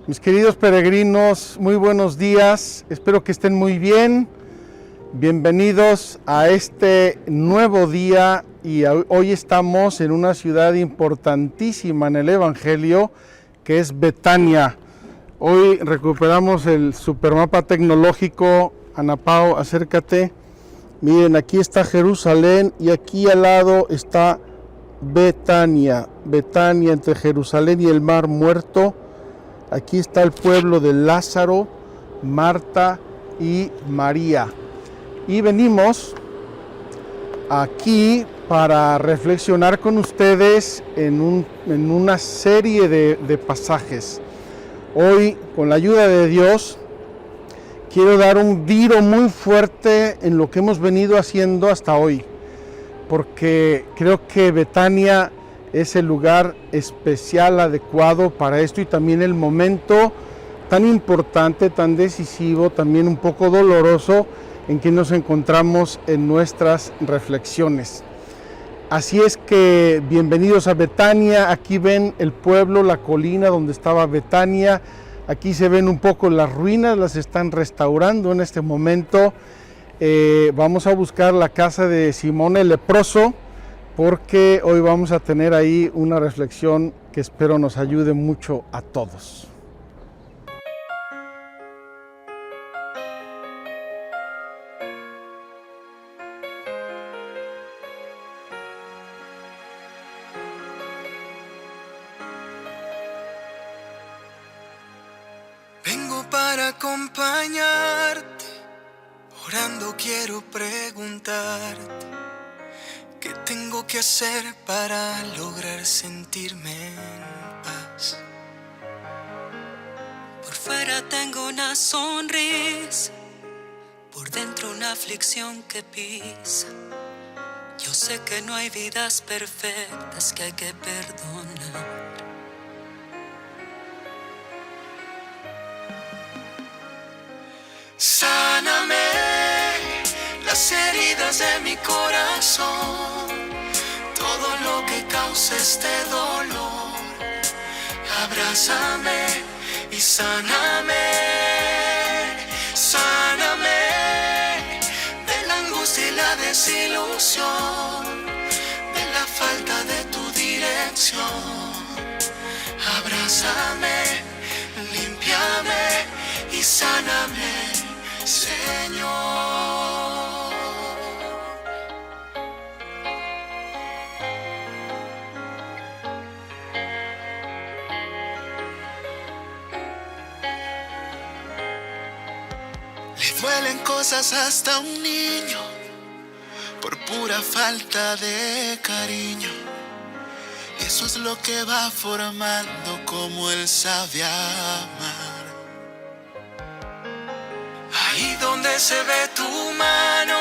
Mis queridos peregrinos, muy buenos días, espero que estén muy bien. Bienvenidos a este nuevo día y hoy estamos en una ciudad importantísima en el Evangelio, que es Betania. Hoy recuperamos el supermapa tecnológico. Ana Pao, acércate. Miren, aquí está Jerusalén y aquí al lado está Betania. Betania, entre Jerusalén y el Mar Muerto. Aquí está el pueblo de Lázaro, Marta y María. Y venimos aquí para reflexionar con ustedes en una serie de pasajes. Hoy, con la ayuda de Dios, quiero dar un giro muy fuerte en lo que hemos venido haciendo hasta hoy, porque creo que Betania es el lugar especial, adecuado para esto, y también el momento tan importante, tan decisivo, también un poco doloroso en que nos encontramos en nuestras reflexiones. Así es que bienvenidos a Betania. Aquí ven el pueblo, la colina donde estaba Betania. Aquí se ven un poco las ruinas, las están restaurando en este momento. Vamos a buscar la casa de Simón el leproso, porque hoy vamos a tener ahí una reflexión que espero nos ayude mucho a todos. Vengo para acompañarte, orando quiero preguntarte, ¿qué tengo que hacer para lograr sentirme en paz? Por fuera tengo una sonrisa, por dentro una aflicción que pisa. Yo sé que no hay vidas perfectas, que hay que perdonar. Sáname las heridas de mi corazón, todo lo que causa este dolor. Abrázame y sáname, sáname de la angustia y la desilusión, de la falta de tu dirección. Abrázame, límpiame y sáname, Señor. Le duelen cosas hasta un niño por pura falta de cariño. Eso es lo que va formando como Él sabe amar. Ahí donde se ve tu mano,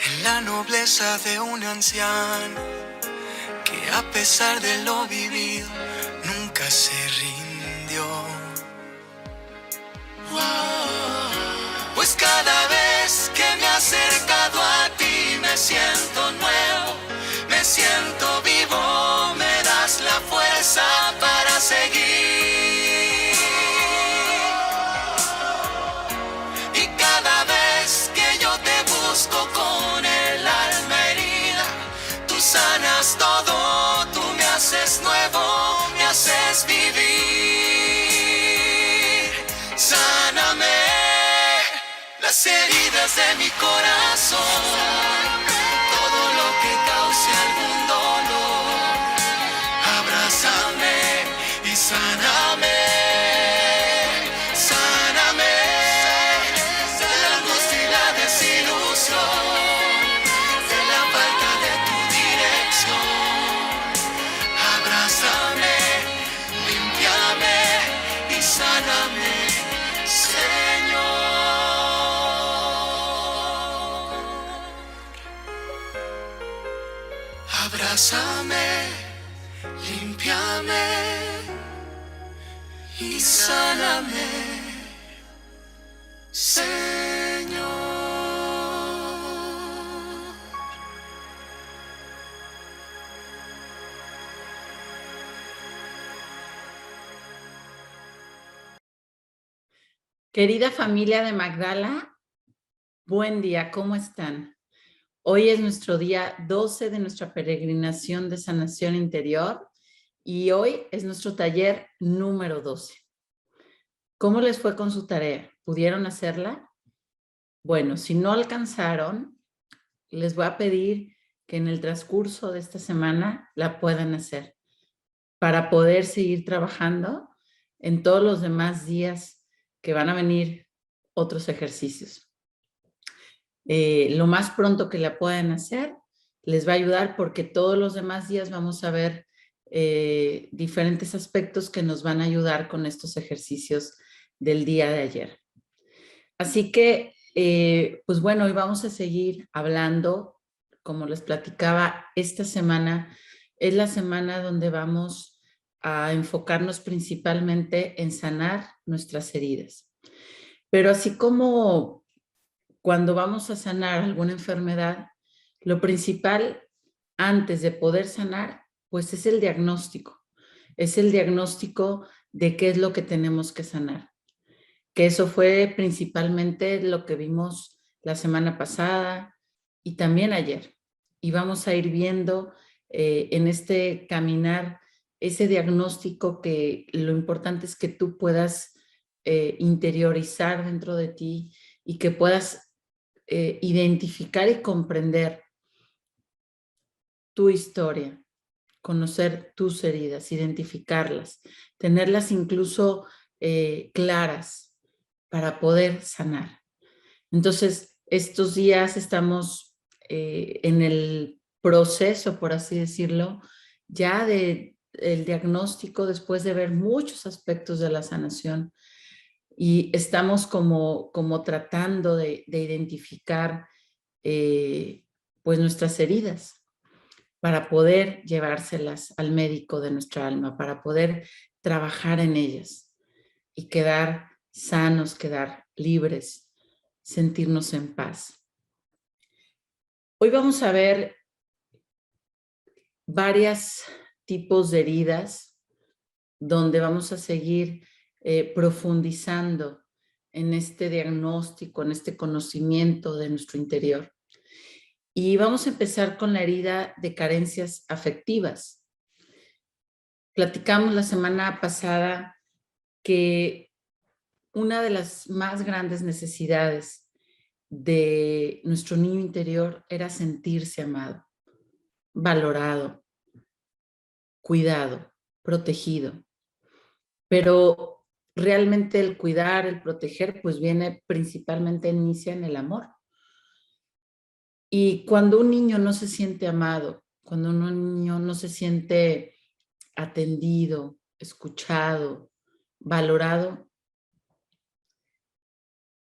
en la nobleza de un anciano, que a pesar de lo vivido, nunca se rindió. Pues cada vez que me he acercado a ti, me siento nuevo, me siento vivo, me das la fuerza para seguir. Con el alma herida, tú sanas todo, tú me haces nuevo, me haces vivir. Sáname las heridas de mi corazón, todo lo que cause algún dolor. Abrázame y sáname. Abrázame, límpiame y sáname, Señor. Querida familia de Magdala, buen día, ¿cómo están? Hoy es nuestro día 12 de nuestra peregrinación de sanación interior y hoy es nuestro taller número 12. ¿Cómo les fue con su tarea? ¿Pudieron hacerla? Bueno, si no alcanzaron, les voy a pedir que en el transcurso de esta semana la puedan hacer para poder seguir trabajando en todos los demás días que van a venir otros ejercicios. Lo más pronto que la puedan hacer les va a ayudar porque todos los demás días vamos a ver diferentes aspectos que nos van a ayudar con estos ejercicios del día de ayer. Así que, pues bueno, hoy vamos a seguir hablando, como les platicaba, esta semana es la semana donde vamos a enfocarnos principalmente en sanar nuestras heridas. Pero así como cuando vamos a sanar alguna enfermedad, lo principal antes de poder sanar, pues es el diagnóstico. Es el diagnóstico de qué es lo que tenemos que sanar. Que eso fue principalmente lo que vimos la semana pasada y también ayer. Y vamos a ir viendo en este caminar ese diagnóstico que lo importante es que tú puedas interiorizar dentro de ti y que puedas identificar y comprender tu historia, conocer tus heridas, identificarlas, tenerlas incluso claras para poder sanar. Entonces, estos días estamos en el proceso, por así decirlo, ya del diagnóstico después de ver muchos aspectos de la sanación. Y estamos como tratando de identificar pues nuestras heridas para poder llevárselas al médico de nuestra alma, para poder trabajar en ellas y quedar sanos, quedar libres, sentirnos en paz. Hoy vamos a ver varios tipos de heridas donde vamos a seguir profundizando en este diagnóstico, en este conocimiento de nuestro interior. Y vamos a empezar con la herida de carencias afectivas. Platicamos la semana pasada que una de las más grandes necesidades de nuestro niño interior era sentirse amado, valorado, cuidado, protegido. Pero realmente el cuidar, el proteger, pues viene principalmente, inicia en el amor. Y cuando un niño no se siente amado, cuando un niño no se siente atendido, escuchado, valorado,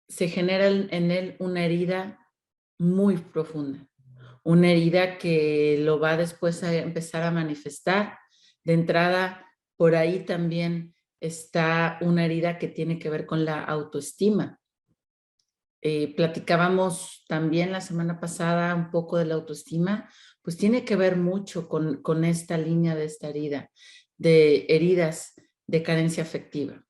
se genera en él una herida muy profunda, una herida que lo va después a empezar a manifestar. De entrada, por ahí también está una herida que tiene que ver con la autoestima. Platicábamos también la semana pasada un poco de la autoestima, pues tiene que ver mucho con esta línea de esta herida, de heridas de carencia afectiva.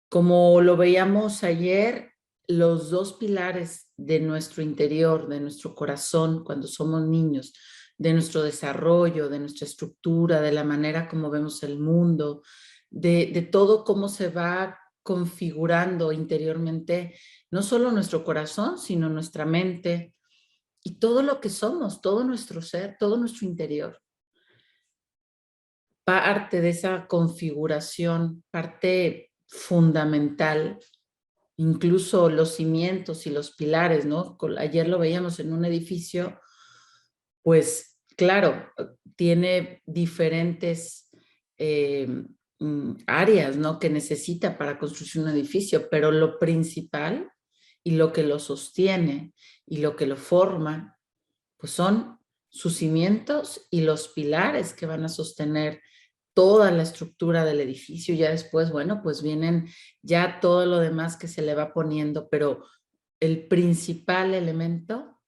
Como lo veíamos ayer, los dos pilares de nuestro interior, de nuestro corazón, cuando somos niños, de nuestro desarrollo, de nuestra estructura, de la manera como vemos el mundo, de todo cómo se va configurando interiormente, no solo nuestro corazón, sino nuestra mente y todo lo que somos, todo nuestro ser, todo nuestro interior. Parte de esa configuración, parte fundamental, incluso los cimientos y los pilares, ¿no? Ayer lo veíamos en un edificio, pues claro, tiene diferentes áreas, ¿no? Que necesita para construir un edificio, pero lo principal y lo que lo sostiene y lo que lo forma, pues son sus cimientos y los pilares que van a sostener toda la estructura del edificio. Ya después, bueno, pues vienen ya todo lo demás que se le va poniendo, pero el principal elemento,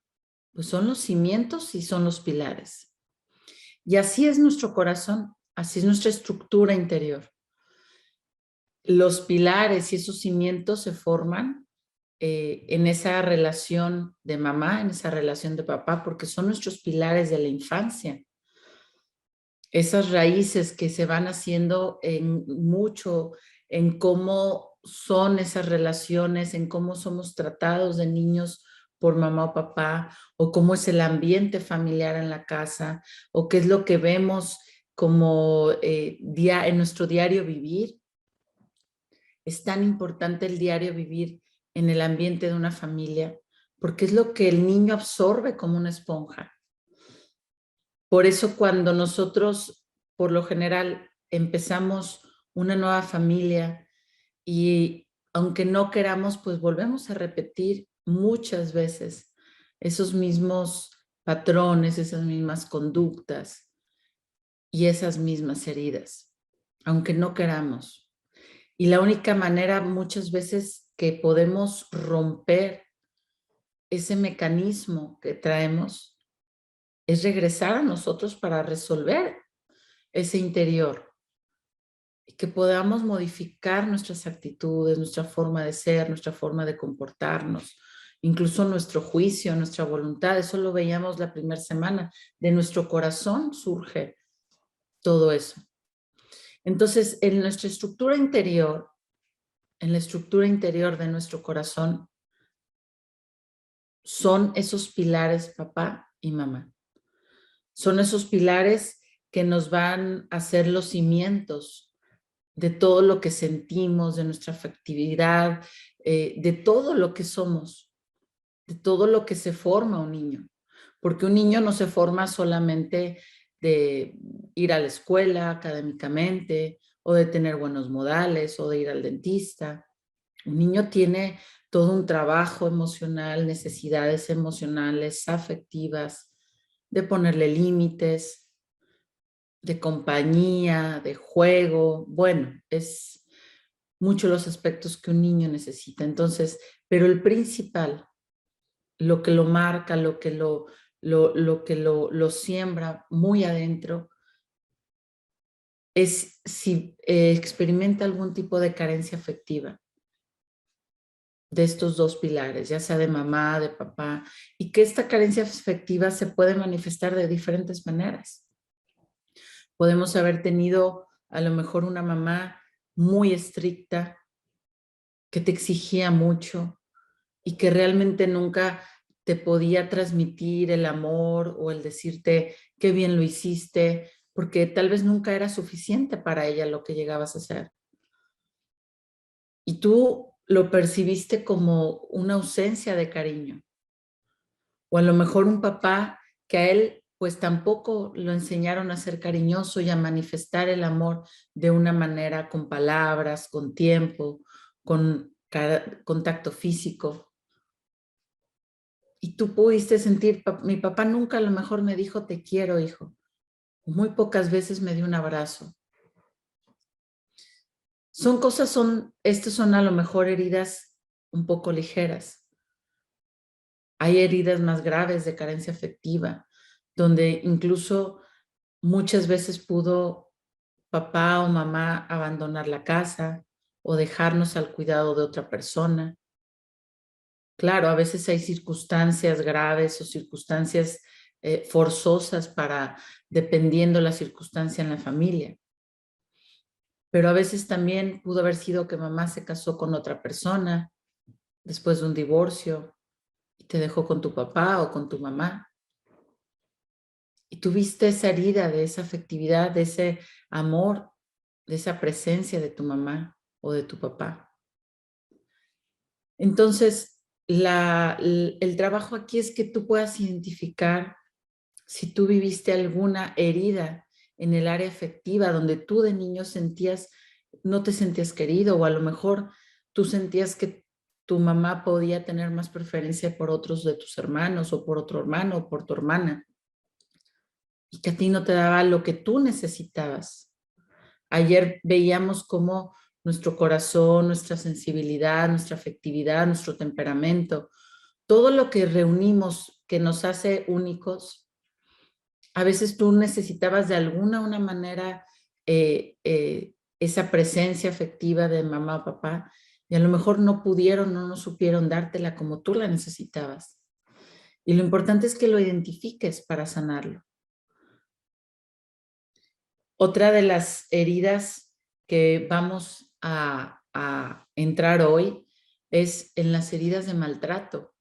pues son los cimientos y son los pilares. Y así es nuestro corazón, así es nuestra estructura interior. los pilares y esos cimientos se forman en esa relación de mamá, en esa relación de papá, porque son nuestros pilares de la infancia. Esas raíces que se van haciendo en mucho, en cómo son esas relaciones, en cómo somos tratados de niños por mamá o papá, o cómo es el ambiente familiar en la casa, o qué es lo que vemos como en nuestro diario vivir. Es tan importante el diario vivir en el ambiente de una familia, porque es lo que el niño absorbe como una esponja. Por eso cuando nosotros, por lo general, empezamos una nueva familia y aunque no queramos, pues volvemos a repetir muchas veces esos mismos patrones, esas mismas conductas y esas mismas heridas, aunque no queramos. Y la única manera muchas veces que podemos romper ese mecanismo que traemos es regresar a nosotros para resolver ese interior y que podamos modificar nuestras actitudes, nuestra forma de ser, nuestra forma de comportarnos, incluso nuestro juicio, nuestra voluntad. Eso lo veíamos la primera semana. De nuestro corazón surge todo eso. Entonces, en nuestra estructura interior, en la estructura interior de nuestro corazón, son esos pilares papá y mamá. Son esos pilares que nos van a hacer los cimientos de todo lo que sentimos, de nuestra afectividad, de todo lo que somos, de todo lo que se forma un niño. Porque un niño no se forma solamente de ir a la escuela académicamente, o de tener buenos modales, o de ir al dentista. Un niño tiene todo un trabajo emocional, necesidades emocionales, afectivas, de ponerle límites, de compañía, de juego. Bueno, es mucho los aspectos que un niño necesita. Entonces, pero el principal, lo que lo marca, lo que lo siembra muy adentro, es si experimenta algún tipo de carencia afectiva de estos dos pilares, ya sea de mamá, de papá, y que esta carencia afectiva se puede manifestar de diferentes maneras. Podemos haber tenido a lo mejor una mamá muy estricta, que te exigía mucho y que realmente nunca te podía transmitir el amor o el decirte qué bien lo hiciste, porque tal vez nunca era suficiente para ella lo que llegabas a hacer. Y tú lo percibiste como una ausencia de cariño. O a lo mejor un papá que a él pues tampoco lo enseñaron a ser cariñoso y a manifestar el amor de una manera con palabras, con tiempo, con contacto físico. Y tú pudiste sentir, mi papá nunca a lo mejor me dijo te quiero, hijo. Muy pocas veces me dio un abrazo. Estas son a lo mejor heridas un poco ligeras. Hay heridas más graves de carencia afectiva, donde incluso muchas veces pudo papá o mamá abandonar la casa o dejarnos al cuidado de otra persona. Claro, a veces hay circunstancias graves o circunstancias forzosas dependiendo la circunstancia en la familia. Pero a veces también pudo haber sido que mamá se casó con otra persona después de un divorcio y te dejó con tu papá o con tu mamá. Y tuviste esa herida de esa afectividad, de ese amor, de esa presencia de tu mamá o de tu papá. Entonces, el trabajo aquí es que tú puedas identificar si tú viviste alguna herida en el área afectiva donde tú de niño no te sentías querido, o a lo mejor tú sentías que tu mamá podía tener más preferencia por otros de tus hermanos o por otro hermano o por tu hermana y que a ti no te daba lo que tú necesitabas. Ayer veíamos cómo nuestro corazón, nuestra sensibilidad, nuestra afectividad, nuestro temperamento, todo lo que reunimos que nos hace únicos, a veces tú necesitabas de una manera esa presencia afectiva de mamá o papá, y a lo mejor no pudieron, no supieron dártela como tú la necesitabas. Y lo importante es que lo identifiques para sanarlo. Otra de las heridas que vamos a entrar hoy es en las heridas de maltrato.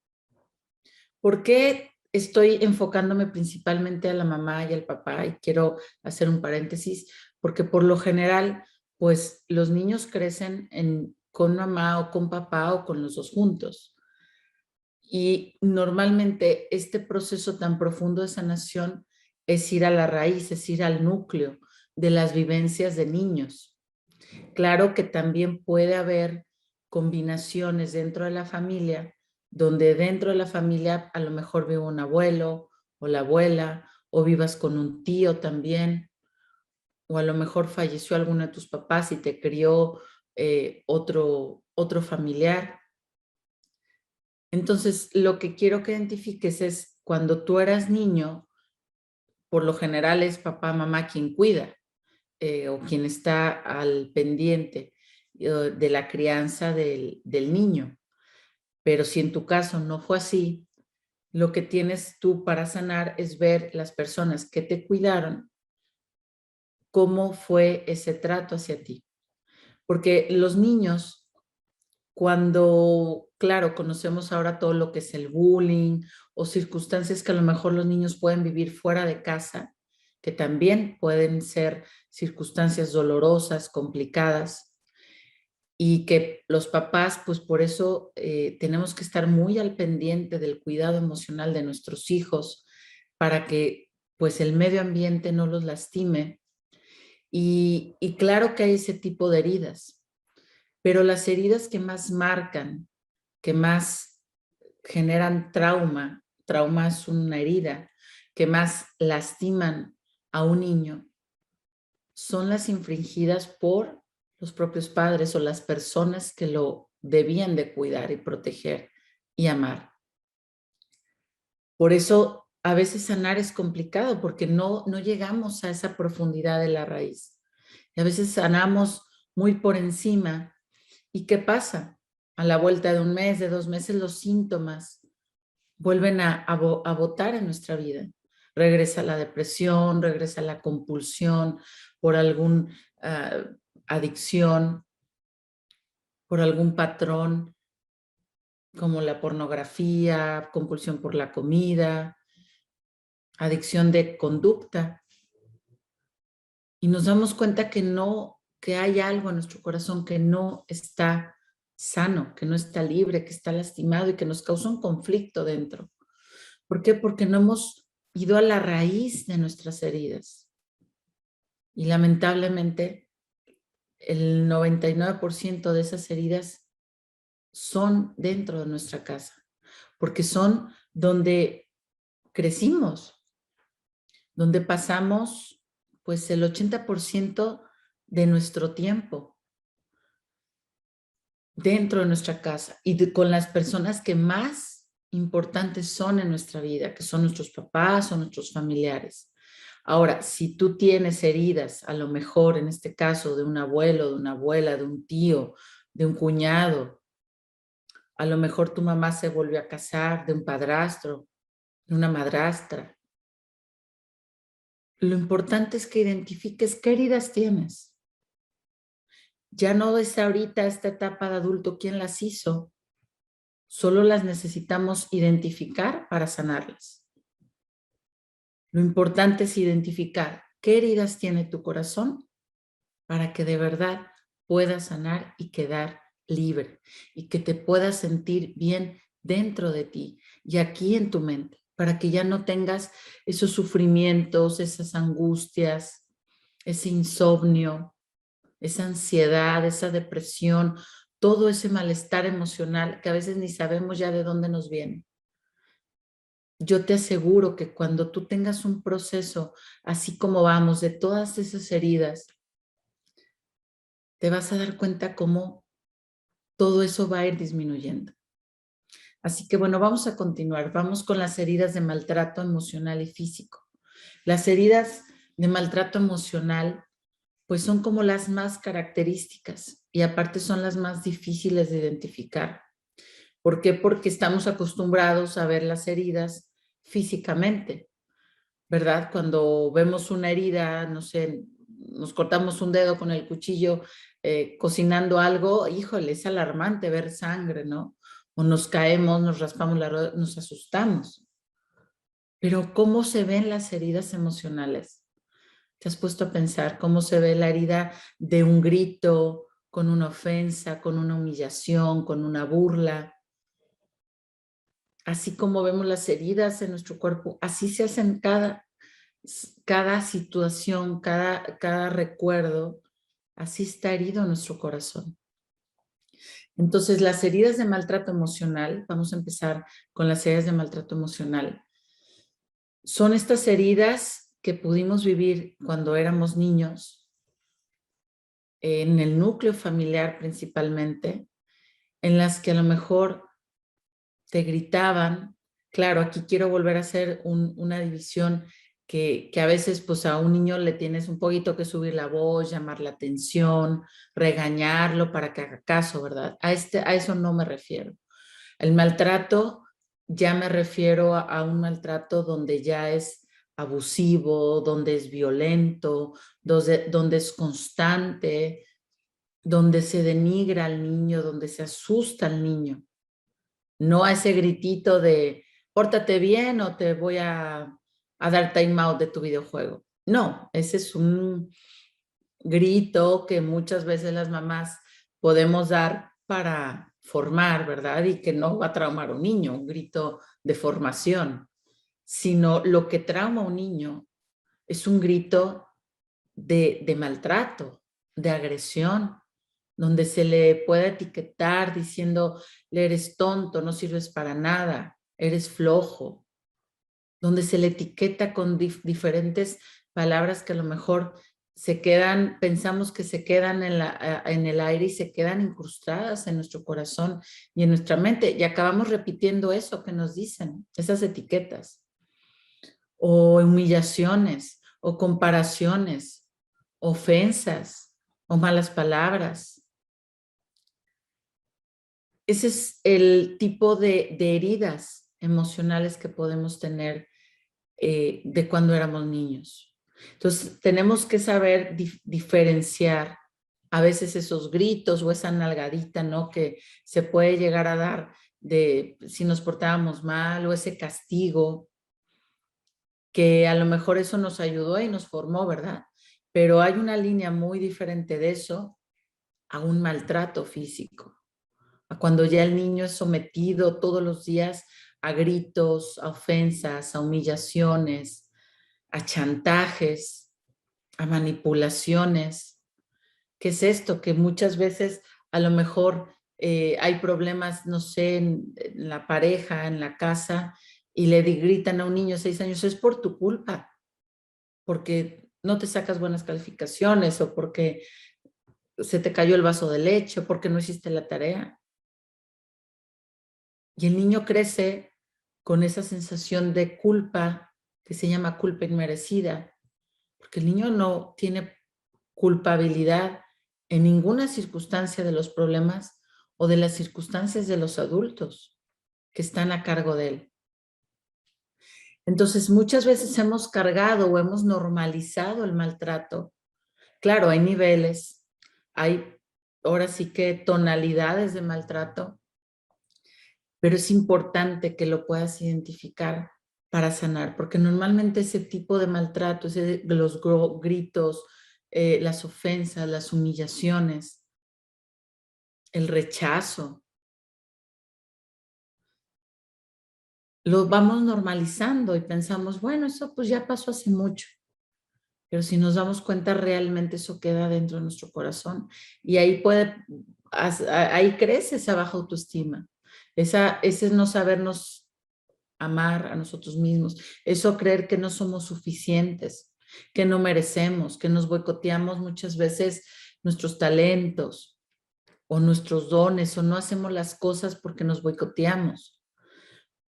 ¿Por qué estoy enfocándome principalmente a la mamá y al papá? Y quiero hacer un paréntesis, porque por lo general, pues los niños crecen con mamá o con papá o con los dos juntos. Y normalmente este proceso tan profundo de sanación es ir a la raíz, es ir al núcleo de las vivencias de niños. Claro que también puede haber combinaciones dentro de la familia, donde dentro de la familia a lo mejor vive un abuelo o la abuela, o vivas con un tío también, o a lo mejor falleció alguno de tus papás y te crió otro familiar. Entonces, lo que quiero que identifiques es cuando tú eras niño, por lo general es papá, mamá quien cuida o quien está al pendiente de la crianza del niño. Pero si en tu caso no fue así, lo que tienes tú para sanar es ver las personas que te cuidaron, cómo fue ese trato hacia ti. Porque los niños, cuando, claro, conocemos ahora todo lo que es el bullying o circunstancias que a lo mejor los niños pueden vivir fuera de casa, que también pueden ser circunstancias dolorosas, complicadas, y que los papás, pues por eso tenemos que estar muy al pendiente del cuidado emocional de nuestros hijos para que pues el medio ambiente no los lastime. Y claro que hay ese tipo de heridas, pero las heridas que más marcan, que más generan trauma es una herida, que más lastiman a un niño, son las infringidas por los propios padres o las personas que lo debían de cuidar y proteger y amar. Por eso a veces sanar es complicado porque no llegamos a esa profundidad de la raíz. Y a veces sanamos muy por encima. ¿Y qué pasa? A la vuelta de un mes, de 2 meses, los síntomas vuelven a botar en nuestra vida. Regresa la depresión, regresa la compulsión por alguna adicción, por algún patrón como la pornografía, compulsión por la comida, adicción de conducta. Y nos damos cuenta que hay algo en nuestro corazón que no está sano, que no está libre, que está lastimado y que nos causa un conflicto dentro. ¿Por qué? Porque no hemos ido a la raíz de nuestras heridas. Y lamentablemente, el 99% de esas heridas son dentro de nuestra casa, porque son donde crecimos, donde pasamos pues el 80% de nuestro tiempo dentro de nuestra casa y con las personas que más importantes son en nuestra vida, que son nuestros papás o nuestros familiares. Ahora, si tú tienes heridas, a lo mejor en este caso de un abuelo, de una abuela, de un tío, de un cuñado, a lo mejor tu mamá se volvió a casar, de un padrastro, de una madrastra. Lo importante es que identifiques qué heridas tienes. Ya no es ahorita esta etapa de adulto quién las hizo, solo las necesitamos identificar para sanarlas. Lo importante es identificar qué heridas tiene tu corazón para que de verdad puedas sanar y quedar libre y que te puedas sentir bien dentro de ti y aquí en tu mente, para que ya no tengas esos sufrimientos, esas angustias, ese insomnio, esa ansiedad, esa depresión, todo ese malestar emocional que a veces ni sabemos ya de dónde nos viene. Yo te aseguro que cuando tú tengas un proceso, así como vamos, de todas esas heridas, te vas a dar cuenta cómo todo eso va a ir disminuyendo. Así que bueno, vamos a continuar. Vamos con las heridas de maltrato emocional y físico. Las heridas de maltrato emocional pues son como las más características y aparte son las más difíciles de identificar. ¿Por qué? Porque estamos acostumbrados a ver las heridas físicamente, ¿verdad? Cuando vemos una herida, no sé, nos cortamos un dedo con el cuchillo cocinando algo, híjole, es alarmante ver sangre, ¿no? O nos caemos, nos raspamos la rodilla, nos asustamos. Pero ¿cómo se ven las heridas emocionales? ¿Te has puesto a pensar cómo se ve la herida de un grito, con una ofensa, con una humillación, con una burla? Así como vemos las heridas en nuestro cuerpo, así se hacen cada situación, cada recuerdo, así está herido nuestro corazón. Entonces, las heridas de maltrato emocional, vamos a empezar con las heridas de maltrato emocional, son estas heridas que pudimos vivir cuando éramos niños, en el núcleo familiar principalmente, en las que a lo mejor te gritaban. Claro, aquí quiero volver a hacer una división que a veces pues a un niño le tienes un poquito que subir la voz, llamar la atención, regañarlo para que haga caso, ¿verdad? A eso no me refiero. El maltrato, ya me refiero a un maltrato donde ya es abusivo, donde es violento, donde es constante, donde se denigra al niño, donde se asusta al niño. No a ese gritito de pórtate bien o te voy a dar time out de tu videojuego. No, ese es un grito que muchas veces las mamás podemos dar para formar, ¿verdad? Y que no va a traumar a un niño, un grito de formación, sino lo que trauma a un niño es un grito de maltrato, de agresión, donde se le puede etiquetar diciendo, eres tonto, no sirves para nada, eres flojo, donde se le etiqueta con diferentes palabras que a lo mejor se quedan, pensamos que se quedan en el aire y se quedan incrustadas en nuestro corazón y en nuestra mente. Y acabamos repitiendo eso que nos dicen, esas etiquetas, o humillaciones, o comparaciones, ofensas, o malas palabras. Ese es el tipo de heridas emocionales que podemos tener de cuando éramos niños. Entonces, tenemos que saber diferenciar a veces esos gritos o esa nalgadita, ¿no? Que se puede llegar a dar de si nos portábamos mal o ese castigo, que a lo mejor eso nos ayudó y nos formó, ¿verdad? Pero hay una línea muy diferente de eso a un maltrato físico, a cuando ya el niño es sometido todos los días a gritos, a ofensas, a humillaciones, a chantajes, a manipulaciones. ¿Qué es esto? Que muchas veces a lo mejor hay problemas, no sé, en la pareja, en la casa, y le gritan a un niño de 6 años, es por tu culpa, porque no te sacas buenas calificaciones o porque se te cayó el vaso de leche o porque no hiciste la tarea. Y el niño crece con esa sensación de culpa que se llama culpa inmerecida, porque el niño no tiene culpabilidad en ninguna circunstancia de los problemas o de las circunstancias de los adultos que están a cargo de él. Entonces, muchas veces hemos cargado o hemos normalizado el maltrato. Claro, hay niveles, hay ahora sí que tonalidades de maltrato, pero es importante que lo puedas identificar para sanar, porque normalmente ese tipo de maltrato, los gritos, las ofensas, las humillaciones, el rechazo, lo vamos normalizando y pensamos, bueno, eso pues ya pasó hace mucho. Pero si nos damos cuenta, realmente eso queda dentro de nuestro corazón y ahí ahí crece esa baja autoestima. Ese es no sabernos amar a nosotros mismos, eso creer que no somos suficientes, que no merecemos, que nos boicoteamos muchas veces nuestros talentos o nuestros dones o no hacemos las cosas porque nos boicoteamos.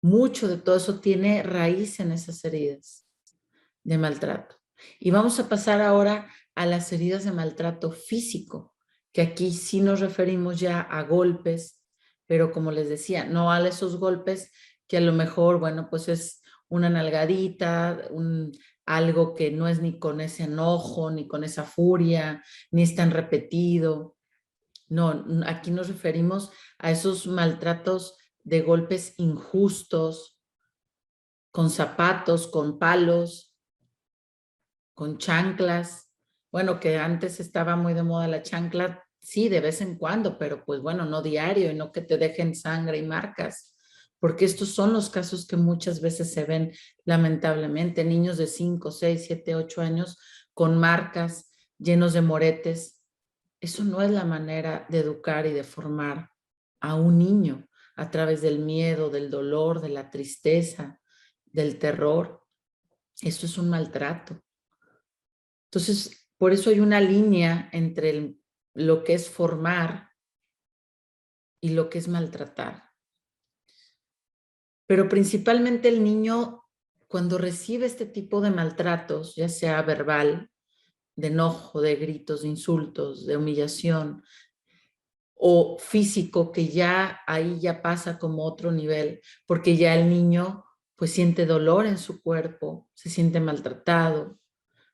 Mucho de todo eso tiene raíz en esas heridas de maltrato. Y vamos a pasar ahora a las heridas de maltrato físico, que aquí sí nos referimos ya a golpes, pero como les decía, no a esos golpes que a lo mejor, bueno, pues es una nalgadita, algo que no es ni con ese enojo, ni con esa furia, ni es tan repetido. No, aquí nos referimos a esos maltratos de golpes injustos, con zapatos, con palos, con chanclas. Bueno, que antes estaba muy de moda la chancla, sí, de vez en cuando, pero pues bueno, no diario y no que te dejen sangre y marcas, porque estos son los casos que muchas veces se ven lamentablemente, niños de 5, 6, 7, 8 años con marcas, llenos de moretes. Eso no es la manera de educar y de formar a un niño a través del miedo, del dolor, de la tristeza, del terror. Esto es un maltrato. Entonces, por eso hay una línea entre lo que es formar y lo que es maltratar. Pero principalmente el niño, cuando recibe este tipo de maltratos, ya sea verbal, de enojo, de gritos, de insultos, de humillación, o físico, que ya ahí ya pasa como otro nivel, porque ya el niño pues siente dolor en su cuerpo, se siente maltratado.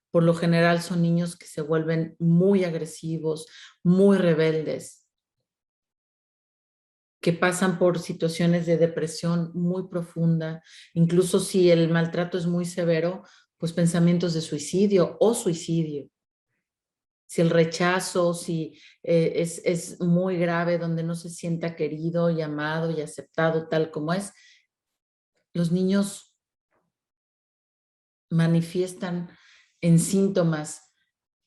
Por lo general son niños que se vuelven muy agresivos, muy rebeldes, que pasan por situaciones de depresión muy profunda, incluso si el maltrato es muy severo, pues pensamientos de suicidio o suicidio. Si el rechazo, si es muy grave, donde no se sienta querido y amado y aceptado tal como es, los niños manifiestan en síntomas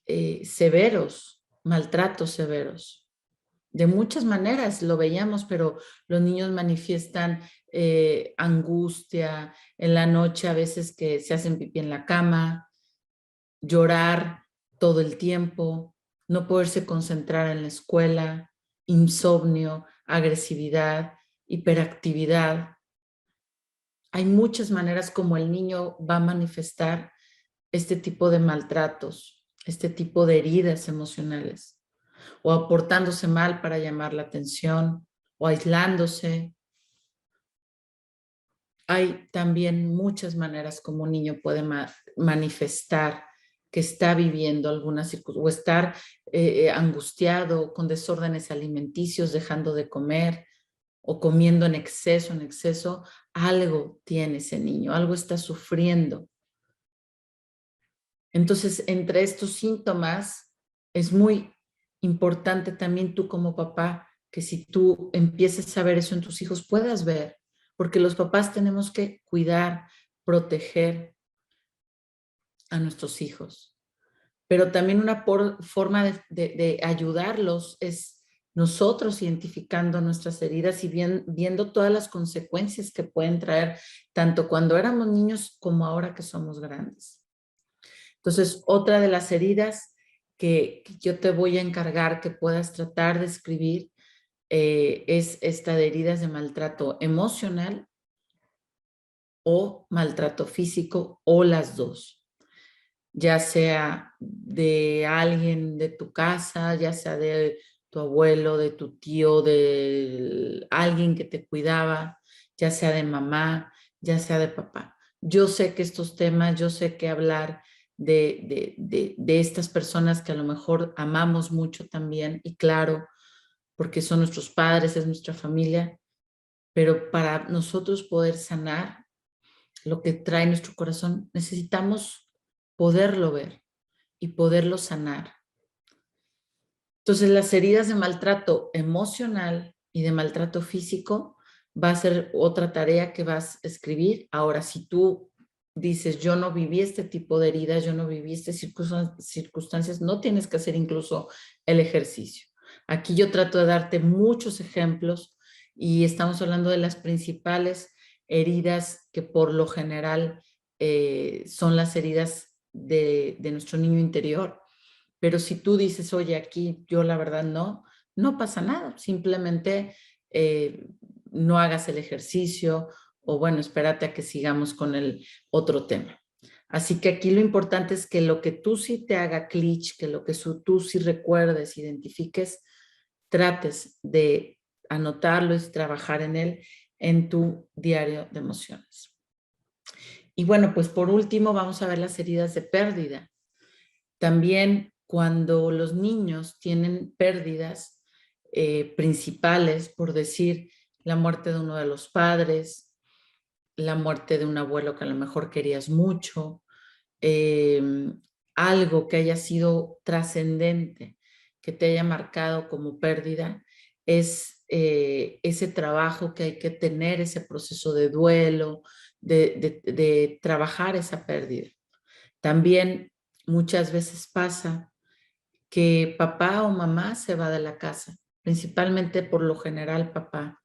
severos, maltratos severos. De muchas maneras lo veíamos, pero los niños manifiestan angustia en la noche, a veces que se hacen pipí en la cama, llorar todo el tiempo, no poderse concentrar en la escuela, insomnio, agresividad, hiperactividad. Hay muchas maneras como el niño va a manifestar este tipo de maltratos, este tipo de heridas emocionales, o aportándose mal para llamar la atención, o aislándose. Hay también muchas maneras como un niño puede manifestar que está viviendo alguna circunstancia, o estar angustiado, con desórdenes alimenticios, dejando de comer, o comiendo en exceso, algo tiene ese niño, algo está sufriendo. Entonces, entre estos síntomas, es muy importante también tú como papá, que si tú empieces a ver eso en tus hijos, puedas ver, porque los papás tenemos que cuidar, proteger a nuestros hijos. Pero también una forma de ayudarlos es nosotros identificando nuestras heridas y viendo todas las consecuencias que pueden traer, tanto cuando éramos niños como ahora que somos grandes. Entonces, otra de las heridas que yo te voy a encargar que puedas tratar de escribir es esta de heridas de maltrato emocional o maltrato físico, o las dos, ya sea de alguien de tu casa, ya sea de tu abuelo, de tu tío, de alguien que te cuidaba, ya sea de mamá, ya sea de papá. Yo sé que estos temas, yo sé que hablar de estas personas que a lo mejor amamos mucho también, y claro, porque son nuestros padres, es nuestra familia, pero para nosotros poder sanar lo que trae nuestro corazón, necesitamos poderlo ver y poderlo sanar. Entonces, las heridas de maltrato emocional y de maltrato físico va a ser otra tarea que vas a escribir. Ahora, si tú dices, yo no viví este tipo de heridas, yo no viví estas circunstancias, no tienes que hacer incluso el ejercicio. Aquí yo trato de darte muchos ejemplos y estamos hablando de las principales heridas que por lo general son las heridas de nuestro niño interior. Pero si tú dices, oye, aquí yo la verdad no pasa nada. Simplemente no hagas el ejercicio, o bueno, espérate a que sigamos con el otro tema. Así que aquí lo importante es que lo que tú sí te haga clic, que lo que tú sí recuerdes, identifiques, trates de anotarlo y trabajar en él en tu diario de emociones. Y bueno, pues por último vamos a ver las heridas de pérdida. También cuando los niños tienen pérdidas principales, por decir, la muerte de uno de los padres, la muerte de un abuelo que a lo mejor querías mucho, algo que haya sido trascendente, que te haya marcado como pérdida, es ese trabajo que hay que tener, ese proceso de duelo, de trabajar esa pérdida. También muchas veces pasa que papá o mamá se va de la casa, principalmente por lo general papá.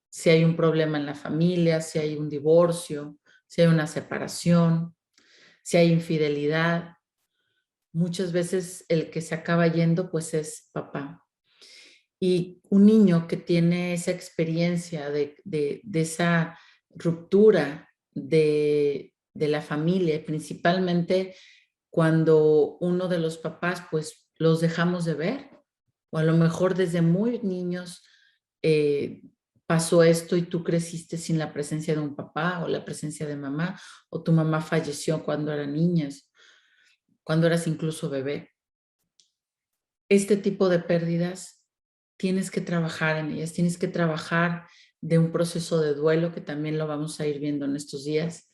Si hay un problema en la familia, si hay un divorcio, si hay una separación, si hay infidelidad, muchas veces el que se acaba yendo pues es papá. Y un niño que tiene esa experiencia de esa ruptura de la familia, principalmente cuando uno de los papás pues los dejamos de ver, o a lo mejor desde muy niños eh, pasó esto y tú creciste sin la presencia de un papá o la presencia de mamá, o tu mamá falleció cuando eran niñas, cuando eras incluso bebé. Este tipo de pérdidas tienes que trabajar en ellas, tienes que trabajar de un proceso de duelo que también lo vamos a ir viendo en estos días,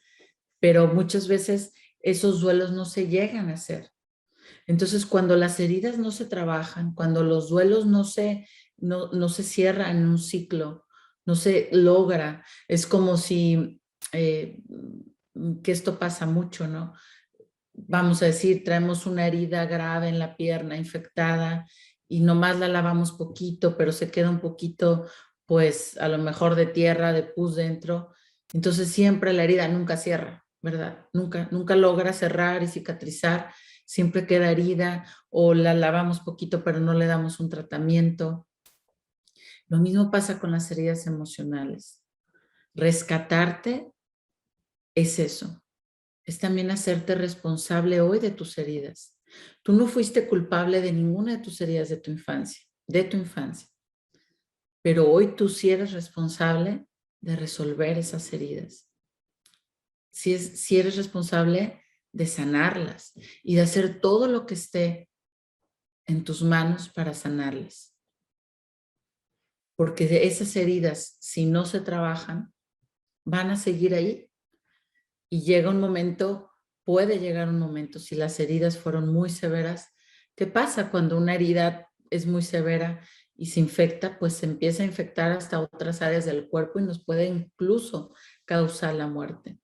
pero muchas veces esos duelos no se llegan a hacer. Entonces, cuando las heridas no se trabajan, cuando los duelos no se cierran en un ciclo, no se logra, es como si, que esto pasa mucho, ¿no? Vamos a decir, traemos una herida grave en la pierna infectada y nomás la lavamos poquito, pero se queda un poquito, pues a lo mejor de tierra, de pus dentro. Entonces siempre la herida nunca cierra, ¿verdad? Nunca logra cerrar y cicatrizar, siempre queda herida o la lavamos poquito, pero no le damos un tratamiento. Lo mismo pasa con las heridas emocionales. Rescatarte es eso, es también hacerte responsable hoy de tus heridas. Tú no fuiste culpable de ninguna de tus heridas de tu infancia, pero hoy tú sí eres responsable de resolver esas heridas. Si eres responsable de sanarlas y de hacer todo lo que esté en tus manos para sanarlas. Porque esas heridas, si no se trabajan, van a seguir ahí. Y llega un momento, puede llegar un momento, si las heridas fueron muy severas. ¿Qué pasa cuando una herida es muy severa y se infecta? Pues se empieza a infectar hasta otras áreas del cuerpo y nos puede incluso causar la muerte.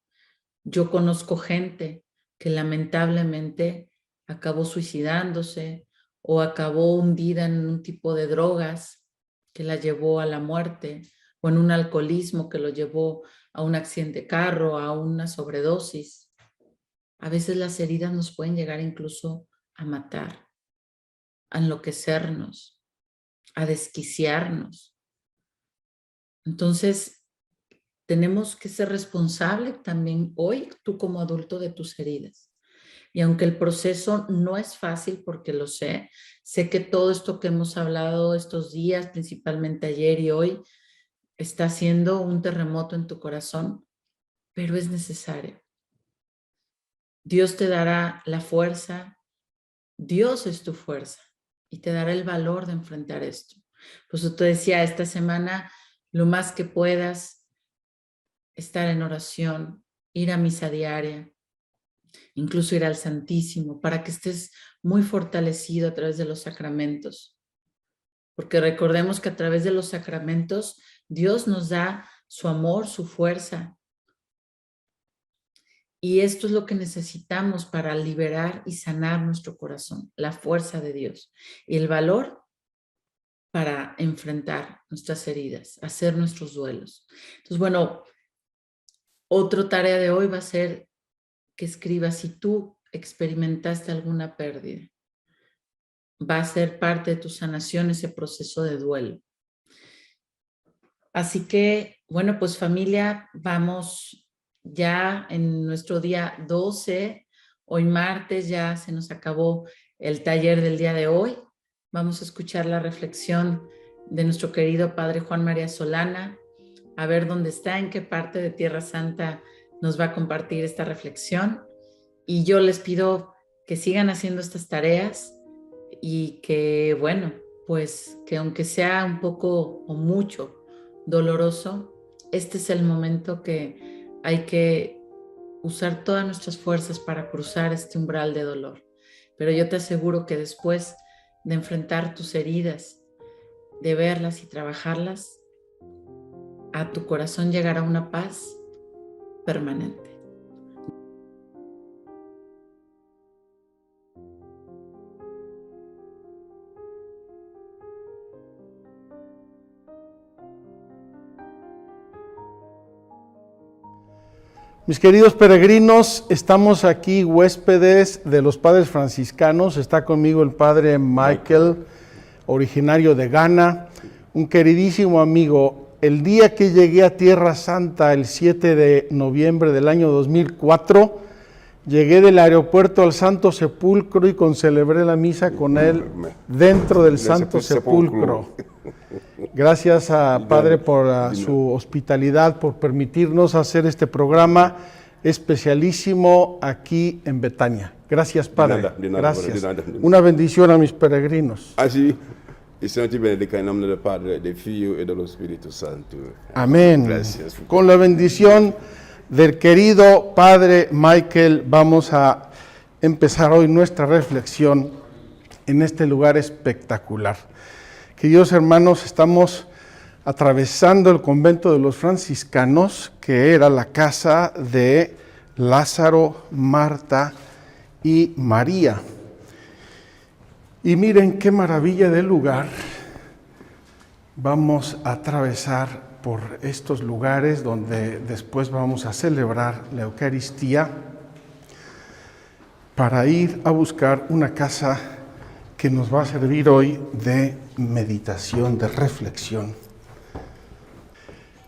Yo conozco gente que lamentablemente acabó suicidándose o acabó hundida en un tipo de drogas que la llevó a la muerte, o en un alcoholismo que lo llevó a un accidente de carro, a una sobredosis. A veces las heridas nos pueden llegar incluso a matar, a enloquecernos, a desquiciarnos. Entonces, tenemos que ser responsables también hoy, tú como adulto, de tus heridas. Y aunque el proceso no es fácil, porque lo sé que todo esto que hemos hablado estos días, principalmente ayer y hoy, está haciendo un terremoto en tu corazón, pero es necesario. Dios te dará la fuerza, Dios es tu fuerza y te dará el valor de enfrentar esto. Por eso te decía, esta semana, lo más que puedas, estar en oración, ir a misa diaria, incluso ir al Santísimo, para que estés muy fortalecido a través de los sacramentos. Porque recordemos que a través de los sacramentos, Dios nos da su amor, su fuerza. Y esto es lo que necesitamos para liberar y sanar nuestro corazón, la fuerza de Dios y el valor para enfrentar nuestras heridas, hacer nuestros duelos. Entonces, bueno, otra tarea de hoy va a ser que escribas si tú experimentaste alguna pérdida. Va a ser parte de tu sanación ese proceso de duelo. Así que, bueno, pues familia, vamos ya en nuestro día 12, hoy martes ya se nos acabó el taller del día de hoy. Vamos a escuchar la reflexión de nuestro querido Padre Juan María Solana, a ver dónde está, en qué parte de Tierra Santa nos va a compartir esta reflexión. Y yo les pido que sigan haciendo estas tareas y que, bueno, pues que aunque sea un poco o mucho doloroso, este es el momento que hay que usar todas nuestras fuerzas para cruzar este umbral de dolor. Pero yo te aseguro que después de enfrentar tus heridas, de verlas y trabajarlas, a tu corazón llegará una paz permanente. Mis queridos peregrinos, estamos aquí huéspedes de los padres franciscanos. Está conmigo el padre Michael, originario de Ghana, un queridísimo amigo. El día que llegué a Tierra Santa, el 7 de noviembre del año 2004, llegué del aeropuerto al Santo Sepulcro y celebré la misa con él dentro del Santo Sepulcro. Gracias a Padre por su hospitalidad, por permitirnos hacer este programa especialísimo aquí en Betania. Gracias, Padre. Gracias. Una bendición a mis peregrinos. Así, y Santo benedica en nombre del Padre, del Hijo y del Espíritu Santo. Amén. Gracias. Con la bendición del querido Padre Michael, vamos a empezar hoy nuestra reflexión en este lugar espectacular. Queridos hermanos, estamos atravesando el convento de los franciscanos, que era la casa de Lázaro, Marta y María. Y miren qué maravilla de lugar. Vamos a atravesar por estos lugares donde después vamos a celebrar la Eucaristía para ir a buscar una casa que nos va a servir hoy de meditación, de reflexión.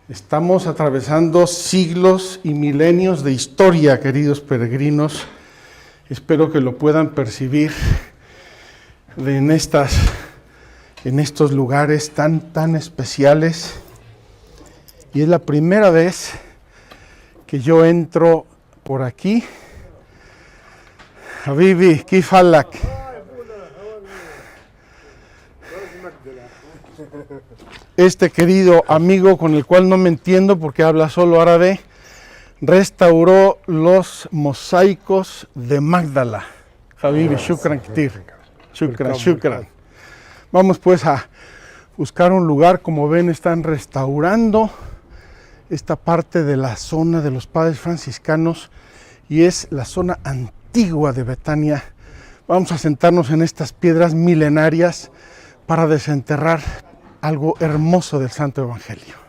Estamos atravesando siglos y milenios de historia, queridos peregrinos. Espero que lo puedan percibir en estos lugares tan especiales. Y es la primera vez que yo entro por aquí. Habibi, kifalak. Este querido amigo, con el cual no me entiendo porque habla solo árabe, restauró los mosaicos de Magdala. Habibi, shukran kitir. Shukran. Vamos pues a buscar un lugar. Como ven, están restaurando esta parte de la zona de los padres franciscanos y es la zona antigua de Betania. Vamos a sentarnos en estas piedras milenarias para desenterrar algo hermoso del Santo Evangelio.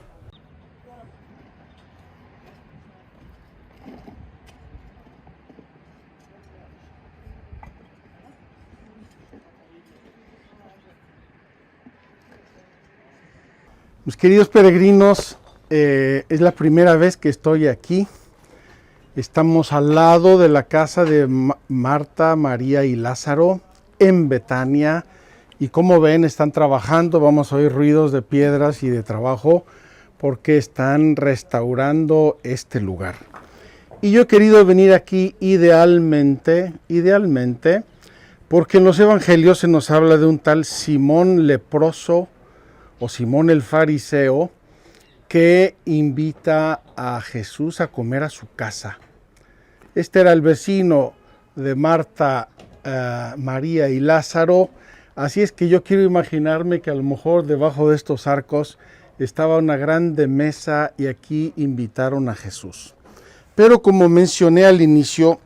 Mis queridos peregrinos, es la primera vez que estoy aquí. Estamos al lado de la casa de Marta, María y Lázaro en Betania. Y como ven, están trabajando, vamos a oír ruidos de piedras y de trabajo porque están restaurando este lugar. Y yo he querido venir aquí idealmente, porque en los evangelios se nos habla de un tal Simón leproso o Simón el fariseo que invita a Jesús a comer a su casa. Este era el vecino de Marta, María y Lázaro. Así es que yo quiero imaginarme que a lo mejor debajo de estos arcos estaba una grande mesa y aquí invitaron a Jesús. Pero como mencioné al inicio,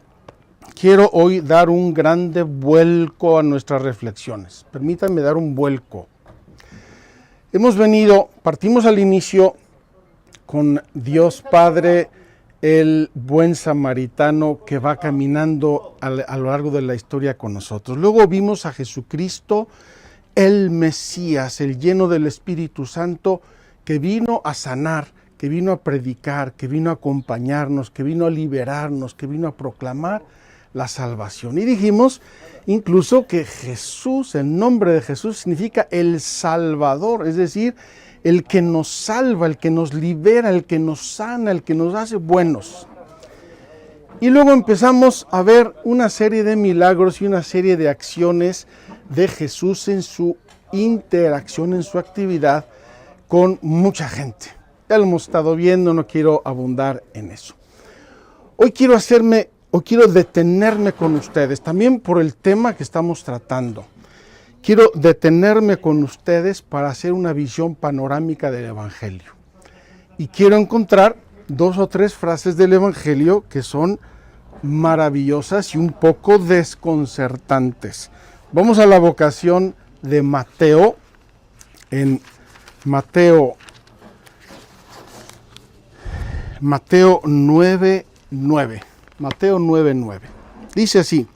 quiero hoy dar un grande vuelco a nuestras reflexiones. Permítanme dar un vuelco. Partimos al inicio con Dios Padre, el buen samaritano que va caminando a lo largo de la historia con nosotros. Luego vimos a Jesucristo, el Mesías, el lleno del Espíritu Santo, que vino a sanar, que vino a predicar, que vino a acompañarnos, que vino a liberarnos, que vino a proclamar la salvación. Y dijimos incluso que Jesús, el nombre de Jesús significa el Salvador, es decir, el que nos salva, el que nos libera, el que nos sana, el que nos hace buenos. Y luego empezamos a ver una serie de milagros y una serie de acciones de Jesús en su interacción, en su actividad con mucha gente. Ya lo hemos estado viendo, no quiero abundar en eso. Hoy quiero detenerme con ustedes, también por el tema que estamos tratando. Quiero detenerme con ustedes para hacer una visión panorámica del Evangelio. Y quiero encontrar 2 o 3 frases del Evangelio que son maravillosas y un poco desconcertantes. Vamos a la vocación de Mateo, en Mateo 9:9. Mateo 9:9. Dice así: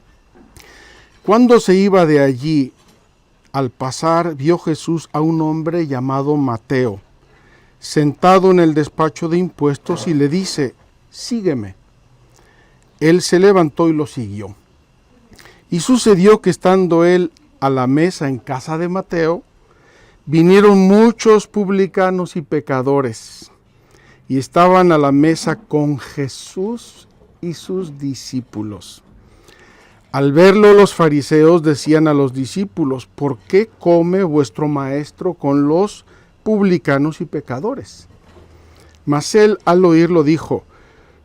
cuando se iba de allí, al pasar, vio Jesús a un hombre llamado Mateo, sentado en el despacho de impuestos, y le dice: sígueme. Él se levantó y lo siguió. Y sucedió que estando él a la mesa en casa de Mateo, vinieron muchos publicanos y pecadores, y estaban a la mesa con Jesús y sus discípulos. Al verlo, los fariseos decían a los discípulos: ¿por qué come vuestro maestro con los publicanos y pecadores? Mas él, al oírlo, dijo: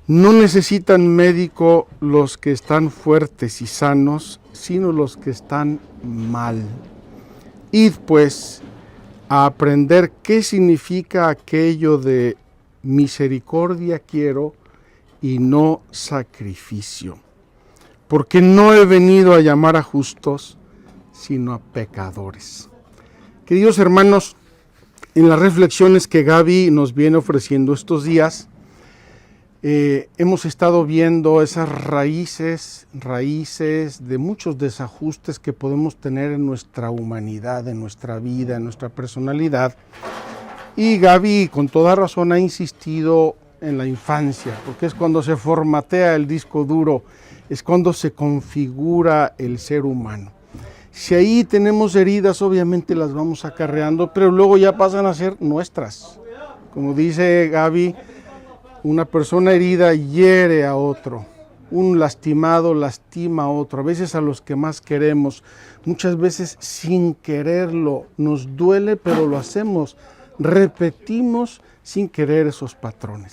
no necesitan médico los que están fuertes y sanos, sino los que están mal. Id pues a aprender qué significa aquello de misericordia quiero y no sacrificio. Porque no he venido a llamar a justos, sino a pecadores. Queridos hermanos, en las reflexiones que Gaby nos viene ofreciendo estos días, hemos estado viendo esas raíces de muchos desajustes que podemos tener en nuestra humanidad, en nuestra vida, en nuestra personalidad. Y Gaby, con toda razón, ha insistido en la infancia, porque es cuando se formatea el disco duro, es cuando se configura el ser humano. Si ahí tenemos heridas, obviamente las vamos acarreando, pero luego ya pasan a ser nuestras. Como dice Gaby, una persona herida hiere a otro, un lastimado lastima a otro, a veces a los que más queremos, muchas veces sin quererlo, nos duele, pero lo hacemos, repetimos sin querer esos patrones.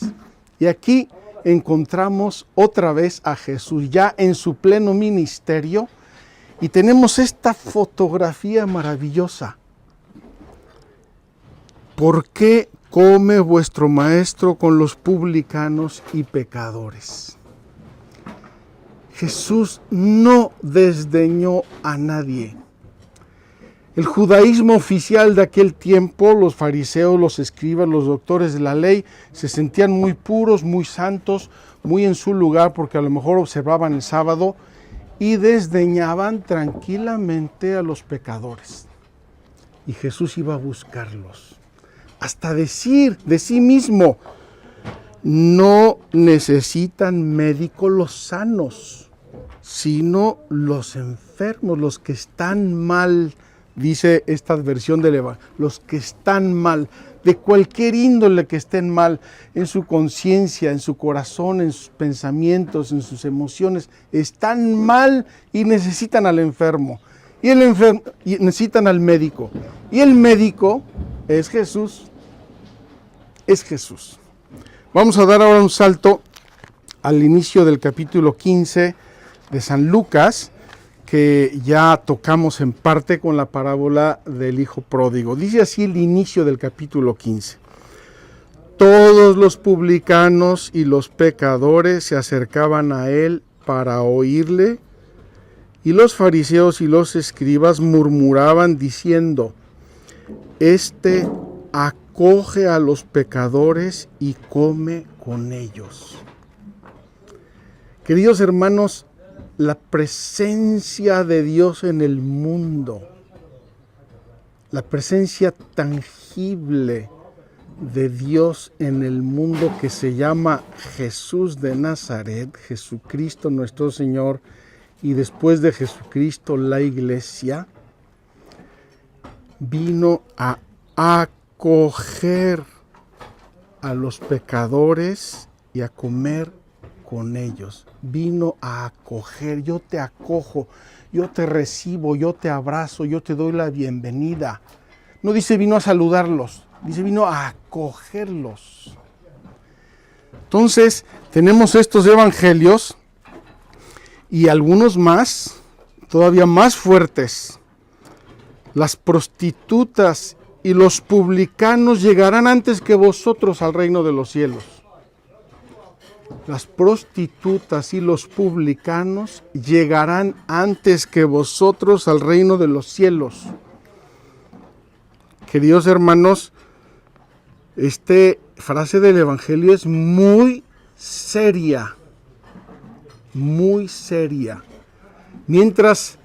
Y aquí encontramos otra vez a Jesús ya en su pleno ministerio y tenemos esta fotografía maravillosa. ¿Por qué come vuestro maestro con los publicanos y pecadores? Jesús no desdeñó a nadie. El judaísmo oficial de aquel tiempo, los fariseos, los escribas, los doctores de la ley, se sentían muy puros, muy santos, muy en su lugar, porque a lo mejor observaban el sábado y desdeñaban tranquilamente a los pecadores. Y Jesús iba a buscarlos, hasta decir de sí mismo: no necesitan médico los sanos, sino los enfermos, los que están mal. Dice esta versión del Evangelio, los que están mal, de cualquier índole que estén mal, en su conciencia, en su corazón, en sus pensamientos, en sus emociones, están mal y necesitan al enfermo. Y necesitan al médico. Y el médico es Jesús. Es Jesús. Vamos a dar ahora un salto al inicio del capítulo 15 de San Lucas, que ya tocamos en parte con la parábola del hijo pródigo. Dice así el inicio del capítulo 15. Todos los publicanos y los pecadores se acercaban a él para oírle, y los fariseos y los escribas murmuraban diciendo: este acoge a los pecadores y come con ellos. Queridos hermanos, la presencia de Dios en el mundo, la presencia tangible de Dios en el mundo que se llama Jesús de Nazaret, Jesucristo nuestro Señor, y después de Jesucristo la Iglesia, vino a acoger a los pecadores y a comer con ellos. Vino a acoger, yo te acojo, yo te recibo, yo te abrazo, yo te doy la bienvenida. No dice vino a saludarlos, dice vino a acogerlos. Entonces, tenemos estos evangelios y algunos más, todavía más fuertes. Las prostitutas y los publicanos llegarán antes que vosotros al reino de los cielos. Las prostitutas y los publicanos llegarán antes que vosotros al reino de los cielos. Queridos hermanos, esta frase del Evangelio es muy seria, muy seria. Mientras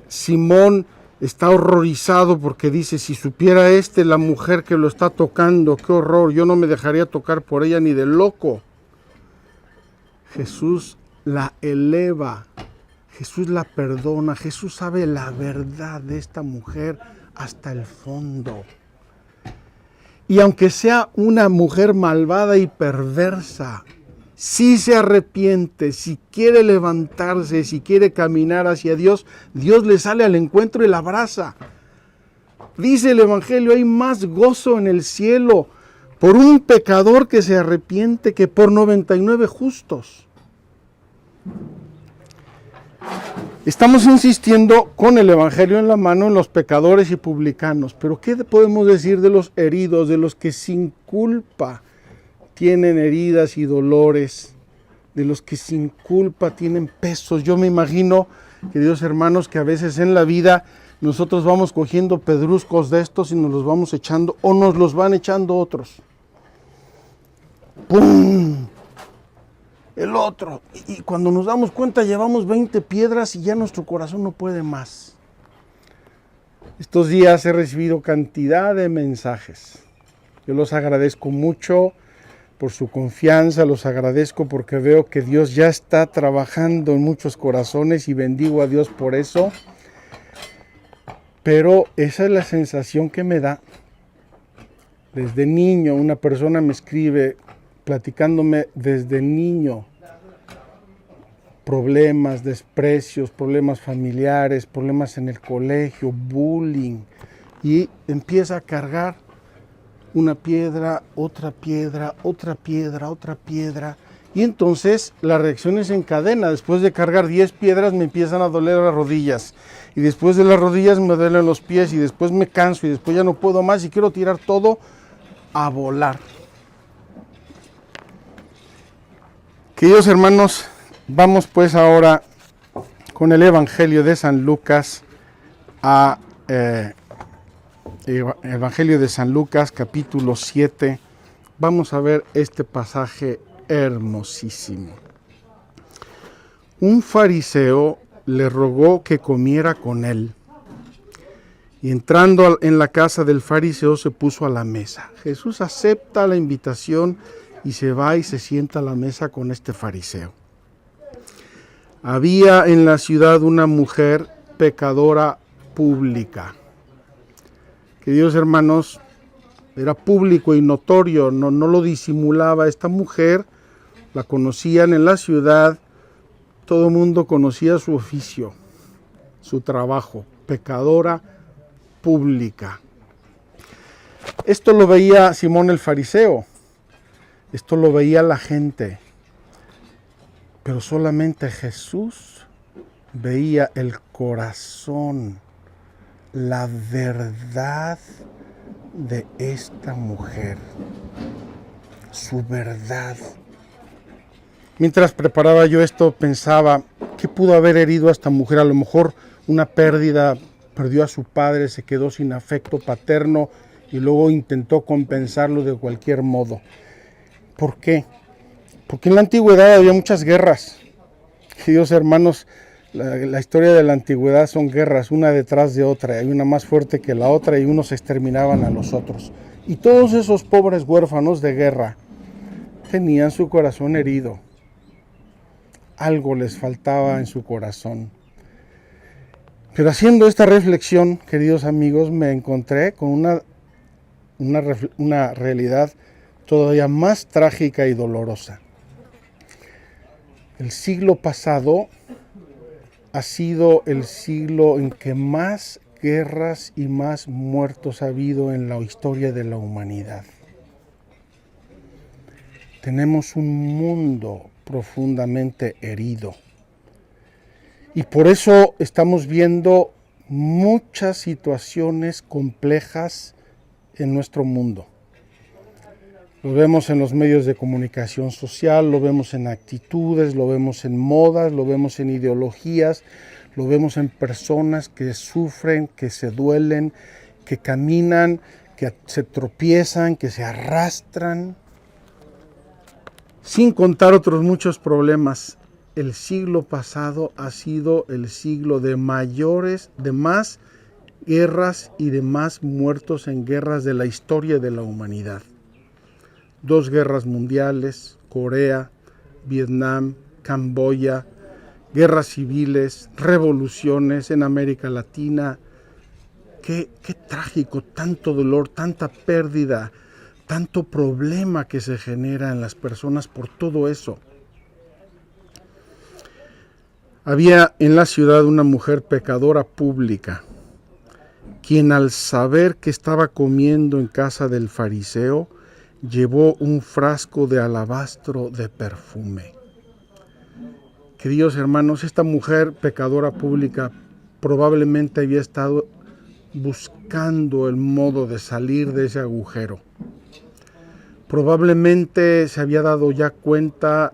Simón está horrorizado porque dice, si supiera la mujer que lo está tocando, qué horror, yo no me dejaría tocar por ella ni de loco. Jesús la eleva, Jesús la perdona, Jesús sabe la verdad de esta mujer hasta el fondo. Y aunque sea una mujer malvada y perversa, si se arrepiente, si quiere levantarse, si quiere caminar hacia Dios, Dios le sale al encuentro y la abraza. Dice el Evangelio, hay más gozo en el cielo por un pecador que se arrepiente que por 99 justos. Estamos insistiendo con el Evangelio en la mano en los pecadores y publicanos, pero ¿qué podemos decir de los heridos, de los que sin culpa tienen heridas y dolores, de los que sin culpa tienen pesos? Yo me imagino, queridos hermanos, que a veces en la vida nosotros vamos cogiendo pedruscos de estos y nos los vamos echando o nos los van echando otros. ¡Pum! El otro. Y cuando nos damos cuenta llevamos 20 piedras y ya nuestro corazón no puede más. Estos días he recibido cantidad de mensajes. Yo los agradezco mucho por su confianza, los agradezco porque veo que Dios ya está trabajando en muchos corazones y bendigo a Dios por eso. Pero esa es la sensación que me da. Desde niño una persona me escribe platicándome desde niño problemas, desprecios, problemas familiares, problemas en el colegio, bullying, y empieza a cargar una piedra, otra piedra, otra piedra, otra piedra, y entonces la reacción es en cadena. Después de cargar 10 piedras me empiezan a doler las rodillas, y después de las rodillas me duelen los pies, y después me canso, y después ya no puedo más y quiero tirar todo a volar. Queridos hermanos, vamos pues ahora con el Evangelio de San Lucas Evangelio de San Lucas, capítulo 7. Vamos a ver este pasaje hermosísimo. Un fariseo le rogó que comiera con él, y entrando en la casa del fariseo se puso a la mesa. Jesús acepta la invitación y se va y se sienta a la mesa con este fariseo. Había en la ciudad una mujer pecadora pública. Queridos hermanos, era público y notorio, no lo disimulaba. Esta mujer la conocían en la ciudad, todo el mundo conocía su oficio, su trabajo, pecadora pública. Esto lo veía Simón el fariseo. Esto lo veía la gente, pero solamente Jesús veía el corazón, la verdad de esta mujer, su verdad. Mientras preparaba yo esto, pensaba, ¿qué pudo haber herido a esta mujer? A lo mejor una pérdida, perdió a su padre, se quedó sin afecto paterno y luego intentó compensarlo de cualquier modo. ¿Por qué? Porque en la antigüedad había muchas guerras. Queridos hermanos, la historia de la antigüedad son guerras, una detrás de otra. Hay una más fuerte que la otra y unos exterminaban a los otros. Y todos esos pobres huérfanos de guerra tenían su corazón herido. Algo les faltaba en su corazón. Pero haciendo esta reflexión, queridos amigos, me encontré con una realidad todavía más trágica y dolorosa. El siglo pasado ha sido el siglo en que más guerras y más muertos ha habido en la historia de la humanidad. Tenemos un mundo profundamente herido. Y por eso estamos viendo muchas situaciones complejas en nuestro mundo. Lo vemos en los medios de comunicación social, lo vemos en actitudes, lo vemos en modas, lo vemos en ideologías, lo vemos en personas que sufren, que se duelen, que caminan, que se tropiezan, que se arrastran. Sin contar otros muchos problemas. El siglo pasado ha sido el siglo de más guerras y de más muertos en guerras de la historia de la humanidad. 2 guerras mundiales, Corea, Vietnam, Camboya, guerras civiles, revoluciones en América Latina. Qué trágico, tanto dolor, tanta pérdida, tanto problema que se genera en las personas por todo eso. Había en la ciudad una mujer pecadora pública, quien al saber que estaba comiendo en casa del fariseo, llevó un frasco de alabastro de perfume. Queridos hermanos, esta mujer pecadora pública probablemente había estado buscando el modo de salir de ese agujero. Probablemente se había dado ya cuenta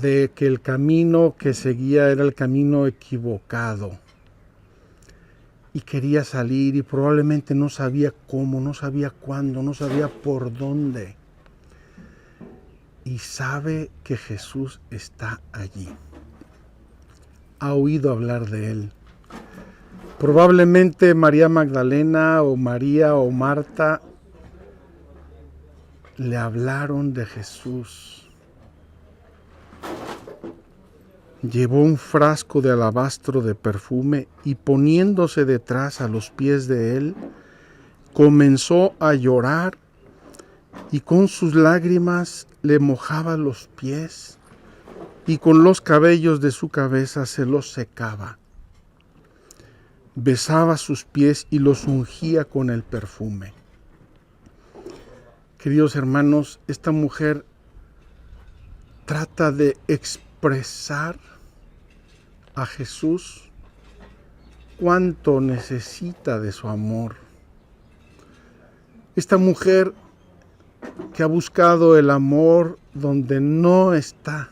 de que el camino que seguía era el camino equivocado y quería salir y probablemente no sabía cómo, no sabía cuándo, no sabía por dónde. Y sabe que Jesús está allí. Ha oído hablar de él. Probablemente María Magdalena o María o Marta le hablaron de Jesús. Llevó un frasco de alabastro de perfume y poniéndose detrás a los pies de él, comenzó a llorar y con sus lágrimas le mojaba los pies y con los cabellos de su cabeza se los secaba. Besaba sus pies y los ungía con el perfume. Queridos hermanos, esta mujer trata de expresar a Jesús cuánto necesita de su amor. Esta mujer que ha buscado el amor donde no está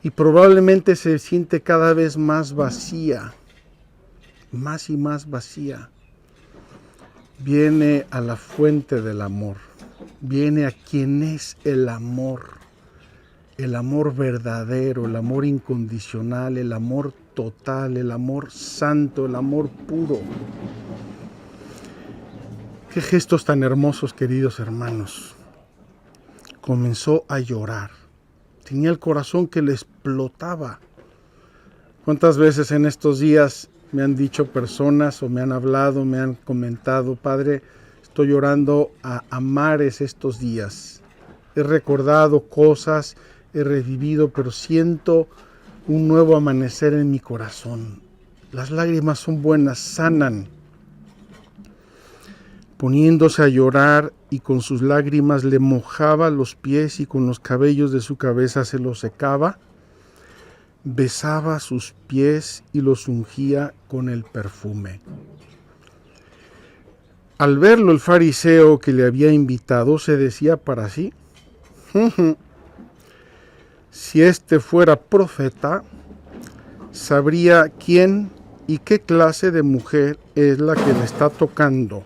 y probablemente se siente cada vez más vacía, más y más vacía, viene a la fuente del amor, viene a quien es el amor verdadero, el amor incondicional, el amor total, el amor santo, el amor puro. Qué gestos tan hermosos, queridos hermanos. Comenzó a llorar. Tenía el corazón que le explotaba. ¿Cuántas veces en estos días me han dicho personas o me han hablado, me han comentado, Padre, estoy llorando a mares estos días? He recordado cosas, he revivido, pero siento un nuevo amanecer en mi corazón. Las lágrimas son buenas, sanan. Poniéndose a llorar y con sus lágrimas le mojaba los pies y con los cabellos de su cabeza se los secaba, besaba sus pies y los ungía con el perfume. Al verlo el fariseo que le había invitado se decía para sí, si este fuera profeta, sabría quién y qué clase de mujer es la que le está tocando,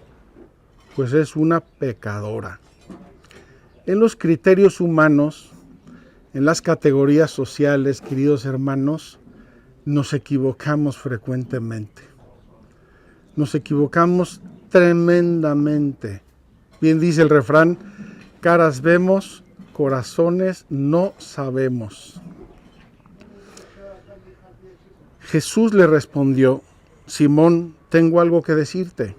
pues es una pecadora. En los criterios humanos, en las categorías sociales, queridos hermanos, nos equivocamos frecuentemente. Nos equivocamos tremendamente. Bien dice el refrán, caras vemos, corazones no sabemos. Jesús le respondió, Simón, tengo algo que decirte.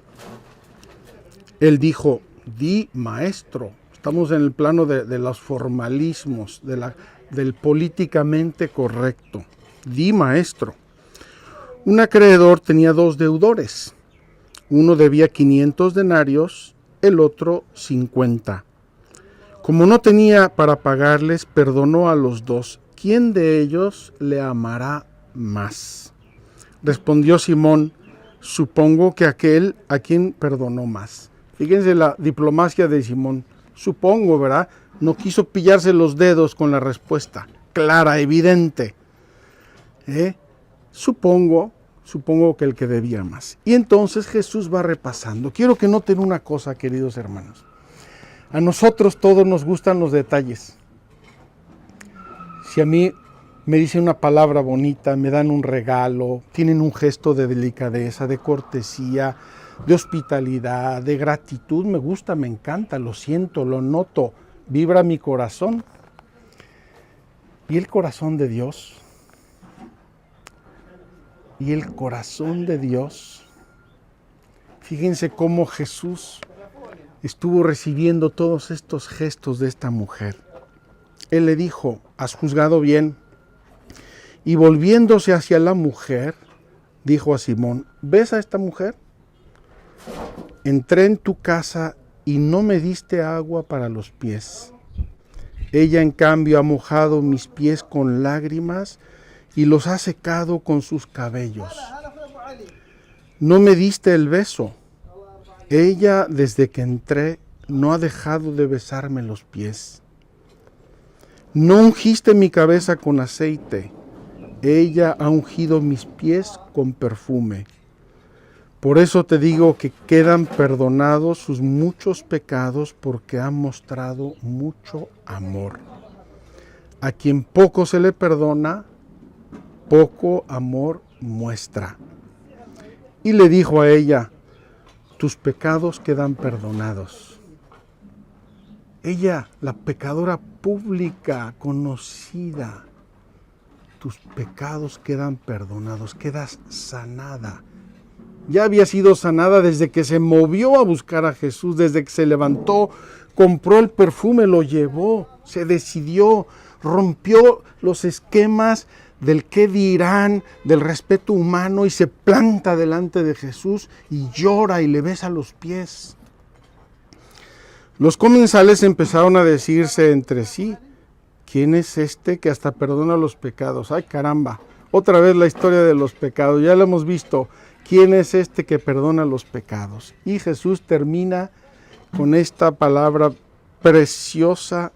Él dijo, di, maestro. Estamos en el plano de los formalismos, del políticamente correcto. Di, maestro. Un acreedor tenía 2 deudores. Uno debía 500 denarios, el otro 50. Como no tenía para pagarles, perdonó a los 2. ¿Quién de ellos le amará más? Respondió Simón, supongo que aquel a quien perdonó más. Fíjense la diplomacia de Simón. Supongo, ¿verdad? No quiso pillarse los dedos con la respuesta. Clara, evidente. Supongo que el que debía más. Y entonces Jesús va repasando. Quiero que noten una cosa, queridos hermanos. A nosotros todos nos gustan los detalles. Si a mí me dicen una palabra bonita, me dan un regalo, tienen un gesto de delicadeza, de cortesía, de hospitalidad, de gratitud, me gusta, me encanta, lo siento, lo noto, vibra mi corazón. ¿Y el corazón de Dios? Y el corazón de Dios, fíjense cómo Jesús estuvo recibiendo todos estos gestos de esta mujer. Él le dijo, has juzgado bien. Y volviéndose hacia la mujer, dijo a Simón, ¿ves a esta mujer? Entré en tu casa y no me diste agua para los pies. Ella en cambio ha mojado mis pies con lágrimas y los ha secado con sus cabellos. No me diste el beso. Ella, desde que entré, no ha dejado de besarme los pies. No ungiste mi cabeza con aceite. Ella ha ungido mis pies con perfume. Por eso te digo que quedan perdonados sus muchos pecados porque ha mostrado mucho amor. A quien poco se le perdona, poco amor muestra. Y le dijo a ella, tus pecados quedan perdonados. Ella, la pecadora pública, conocida, tus pecados quedan perdonados, quedas sanada. Ya había sido sanada desde que se movió a buscar a Jesús, desde que se levantó, compró el perfume, lo llevó, se decidió, rompió los esquemas del qué dirán, del respeto humano y se planta delante de Jesús y llora y le besa los pies. Los comensales empezaron a decirse entre sí, ¿quién es este que hasta perdona los pecados? ¡Ay, caramba! Otra vez la historia de los pecados, ya lo hemos visto. ¿Quién es este que perdona los pecados? Y Jesús termina con esta palabra preciosa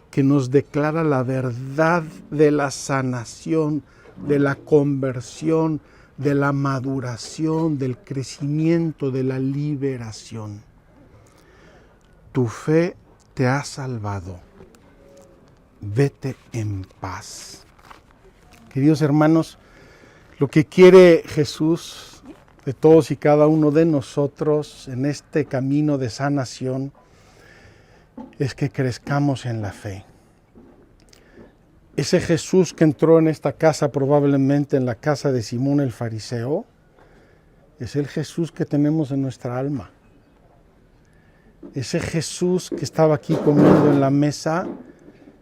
que nos declara la verdad de la sanación, de la conversión, de la maduración, del crecimiento, de la liberación. Tu fe te ha salvado. Vete en paz. Queridos hermanos, lo que quiere Jesús de todos y cada uno de nosotros en este camino de sanación es que crezcamos en la fe. Ese Jesús que entró en esta casa, probablemente en la casa de Simón el fariseo, es el Jesús que tenemos en nuestra alma. Ese Jesús que estaba aquí comiendo en la mesa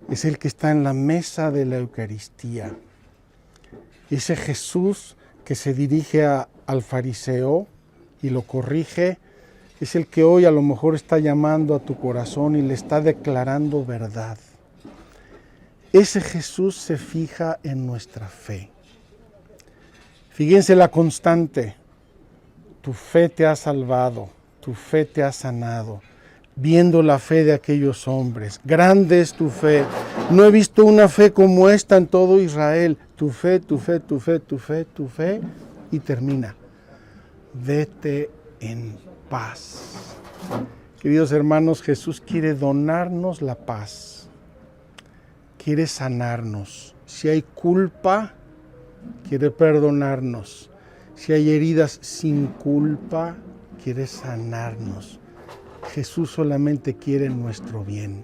es el que está en la mesa de la Eucaristía. Ese Jesús que se dirige al fariseo y lo corrige, es el que hoy a lo mejor está llamando a tu corazón y le está declarando verdad. Ese Jesús se fija en nuestra fe. Fíjense la constante. Tu fe te ha salvado, tu fe te ha sanado. Viendo la fe de aquellos hombres. Grande es tu fe. No he visto una fe como esta en todo Israel. Tu fe, tu fe, tu fe, tu fe, tu fe. Y termina. Vete en paz. Queridos hermanos, Jesús quiere donarnos la paz. Quiere sanarnos. Si hay culpa, quiere perdonarnos. Si hay heridas sin culpa, quiere sanarnos. Jesús solamente quiere nuestro bien.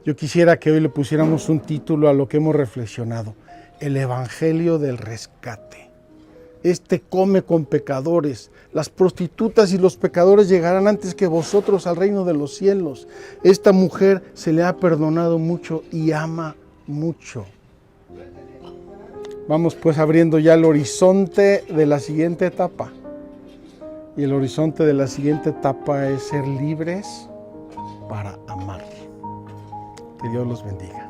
Yo quisiera que hoy le pusiéramos un título a lo que hemos reflexionado: el Evangelio del Rescate. Este come con pecadores. Las prostitutas y los pecadores llegarán antes que vosotros al reino de los cielos. Esta mujer se le ha perdonado mucho y ama mucho. Vamos pues abriendo ya el horizonte de la siguiente etapa. Y el horizonte de la siguiente etapa es ser libres para amar. Que Dios los bendiga.